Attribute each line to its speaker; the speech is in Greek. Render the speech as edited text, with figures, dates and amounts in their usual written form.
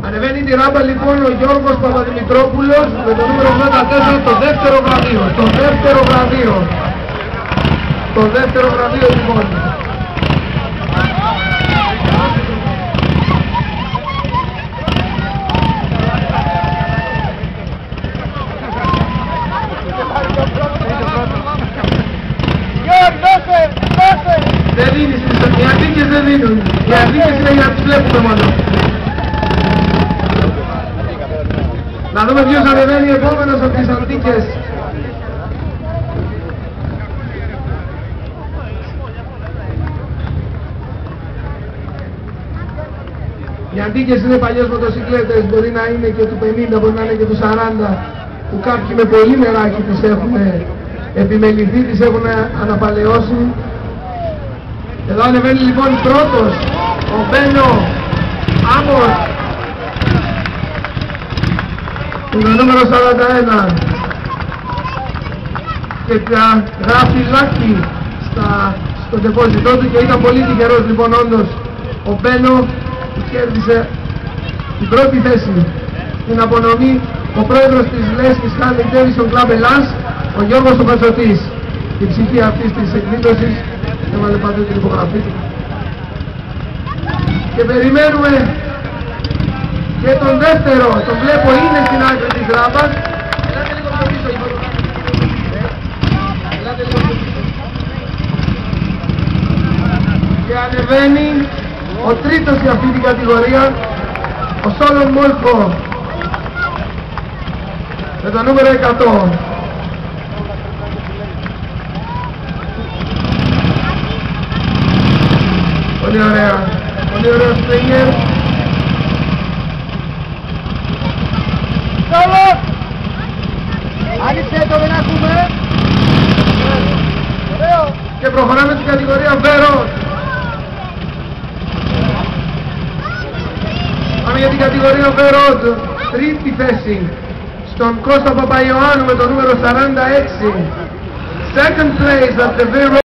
Speaker 1: Ανεβαίνει τη ράμπα λοιπόν ο Γιώργος Παπαδημητρόπουλος με το νούμερο 84, το δεύτερο βραβείο. Το δεύτερο βραβείο λοιπόν. Δεν δίνεις, οι αντίκες δεν δίνουν. Οι αντίκες είναι για να τις βλέπουμε μόνο. Να δούμε ποιος ανεβαίνει επόμενος από τις αντίκες. Οι αντίκες είναι παλιές μοτοσυκλέτες, μπορεί να είναι και του 50, μπορεί να είναι και του 40, που κάποιοι με πολύ νεράκι τις έχουν επιμεληθεί, τις έχουν αναπαλαιώσει. Εδώ ανεβαίνει λοιπόν πρώτος ο Μπένο Άμορ με το νούμερο 41 και γράφει Λάκη στο τεπόζιτό του και ήταν πολύ τυχερός λοιπόν όντως ο Μπένο που κέρδισε την πρώτη θέση στην απονομή ο πρόεδρος της Λέσκης Harley Davidson Club Ελλάς, ο Γιώργος ο Κατσοτής. Η ψυχή αυτής της εκδήλωσης έβαλε παντού την υπογραφή του. Και περιμένουμε και τον δεύτερο, τον βλέπω είναι στην άκρη της ράμπας. Ελάτε λίγο πιο πίσω, Γιώργο. Ελάτε λίγο πιο πίσω. Και ανεβαίνει ο τρίτος για αυτή την κατηγορία, ο Σόλον Μόλκο, με το νούμερο 100. Πολύ ωραία, πολύ ωραίο στρίγγερ.
Speaker 2: Καλό! Άνοιξε το, δεν ακούμε. Ωραίο.
Speaker 1: Και προχωράμε στην κατηγορία Βέρος. Πάμε για την κατηγορία Βέρος, τρίτη θέση, στον Κώστα Παπαϊωάννου με το νούμερο 46. Second place at the Vero